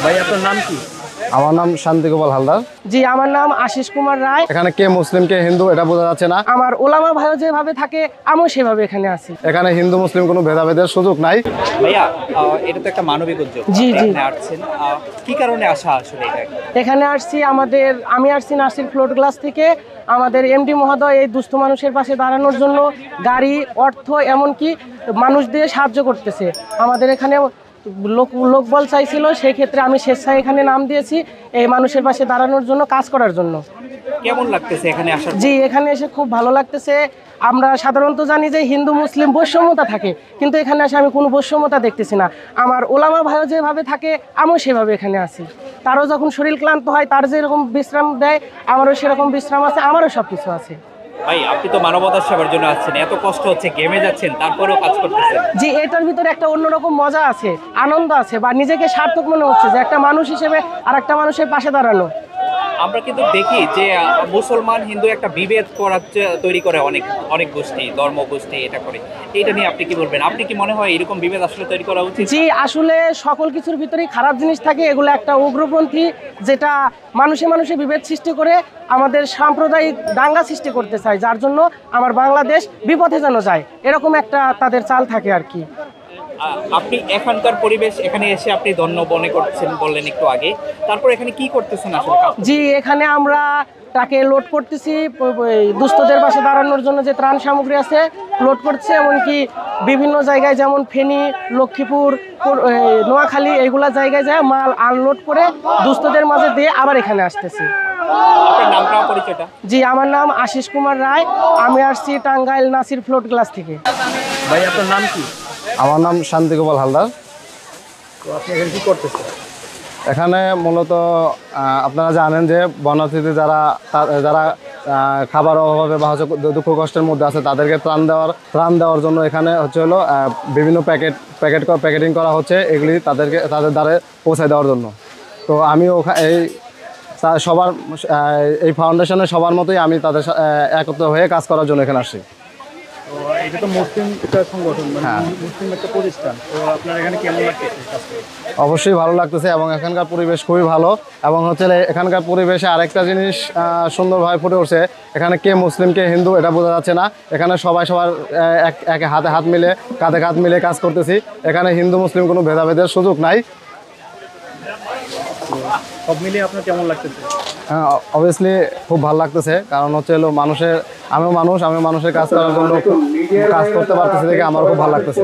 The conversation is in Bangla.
ভাই আপনার নাম কি? আমার নাম শান্তি গোপাল হালদার। জি, আমার নাম আশিস কুমার রায়। এখানে কে মুসলিম কে হিন্দু এটা বোঝা যাচ্ছে না। আমার ওলামা ভাইও যেভাবে থাকে আমিও সেভাবে এখানে আছি। এখানে হিন্দু মুসলিম কোনো ভেদাভেদের সুযোগ নাই। ভাইয়া এটা তো একটা মানবিক উদ্যোগ। জি, জি। এখানে আসছেন কি কারণে আসা আসলে এটা? এখানে আসছি আমি আসছি নাসির ফ্লোট গ্লাস থেকে। আমাদের এমডি মহোদয় এই দুস্থ মানুষের পাশে দাঁড়ানোর জন্য গাড়ি, অর্থ, এমনকি মানুষ দিয়ে সাহায্য করতেছে। আমাদের এখানে লোকবল চাইছিল, সেই ক্ষেত্রে আমি স্বেচ্ছায় এখানে নাম দিয়েছি এই মানুষের পাশে দাঁড়ানোর জন্য, কাজ করার জন্য। কেমন লাগতেছে এখানে আসার? জি, এখানে এসে খুব ভালো লাগতেছে। আমরা সাধারণত জানি যে হিন্দু মুসলিম বৈষম্যতা থাকে, কিন্তু এখানে এসে আমি কোনো বৈষম্যতা দেখতেছি না। আমার ওলামা ভাইও যেভাবে থাকে আমিও সেভাবে এখানে আছি। তারও যখন শরীর ক্লান্ত হয়, তার যেরকম বিশ্রাম দেয় আমারও সেরকম বিশ্রাম আছে, আমারও সব কিছু আছে। ভাই আপনি তো মানবতার সেবার জন্য আসছেন, এত কষ্ট হচ্ছে, ঘেমে যাচ্ছেন, তারপরেও কাজ করতেছেন। জি, এটার ভিতরে একটা অন্যরকম মজা আছে, আনন্দ আছে, বা নিজেকে সার্থক মনে হচ্ছে যে একটা মানুষ হিসেবে আর একটা মানুষের পাশে দাঁড়ানো। আমরা কিন্তু দেখি যে মুসলমান হিন্দু একটা বিভেদ তৈরি করে অনেক অনেক গোষ্ঠী, ধর্ম গোষ্ঠী এটা করে। এইটা নিয়ে আপনি কি বলবেন? আপনি কি মনে হয় এরকম বিভেদ আসলে তৈরি করা উচিত? জি, আসলে সকল কিছুর ভিতরেই খারাপ জিনিস থাকে। এগুলো একটা উগ্রপন্থী, যেটা মানুষে মানুষে বিভেদ সৃষ্টি করে আমাদের সাম্প্রদায়িক দাঙ্গা সৃষ্টি করতে চায়, যার জন্য আমার বাংলাদেশ বিপথে যেন যায়, এরকম একটা তাদের চাল থাকে আর কি। আপনি এখানকার পরিবেশ, এখানে এসে আপনি ধন্য মনে করছেন বললেন একটু আগে, তারপর এখানে কি করতেছেন আসলে? জি, এখানে আমরা তাকে লোড করতেছি, দুস্থদের পাশে দাঁড়ানোর জন্য যে ত্রাণ সামগ্রী আছে লোড করছে। এমনকি বিভিন্ন জায়গায় যেমন ফেনী, লক্ষ্মীপুর, নোয়াখালী এইগুলা জায়গায় যায় মাল আনলোড করে দুস্থদের মাঝে দিয়ে আবার এখানে আসতেছি। আপনার নামটা, পরিচয়টা? জি, আমার নাম আশিস কুমার রায়। আমি আসছি টাঙ্গাইল নাসির ফ্লোট গ্লাস থেকে। ভাই আপনার নাম কি? আমার নাম শান্তি গোপাল হালদার। তো আপনি এখানে কি করতেছেন? এখানে মূলত আপনারা জানেন যে বন্যার্থীদের যারা খাবার অভাবে বা হচ্ছে দুঃখ কষ্টের মধ্যে আছে তাদেরকে ত্রাণ দেওয়ার জন্য এখানে হচ্ছে হলো বিভিন্ন প্যাকেটিং করা হচ্ছে, এগুলি তাদের দ্বারে পৌঁছায় দেওয়ার জন্য। তো আমিও এই ফাউন্ডেশনের সবার মতোই আমি তাদের একত্র হয়ে কাজ করার জন্য এখানে আসছি। এটা তো মুসলিম একটা সংগঠন, মুসলিম একটা প্রতিষ্ঠান, তো আপনার এখানে কেমন লাগতেছে? অবশ্যই ভালো লাগতেছে এবং এখানকার পরিবেশ খুবই ভালো। এবং হচ্ছে এখানকার পরিবেশে আরেকটা জিনিস সুন্দরভাবে ফুটে উঠছে, এখানে কে মুসলিম কে হিন্দু এটা বোঝা যাচ্ছে না। এখানে সবার এক হাতে হাত মিলে, কাঁধে কাঁধ মিলে কাজ করতেছি। এখানে হিন্দু মুসলিম কোনো ভেদাভেদের সুযোগ নাই। সব মিলিয়ে আপনার কেমন লাগতেছে? অবভিয়াসলি খুব ভালো লাগতেছে, কারণ হচ্ছে হলো আমি মানুষের কাজ করার জন্য কাজ করতে পারতেছি দেখে আমার খুব ভালো লাগতেছে।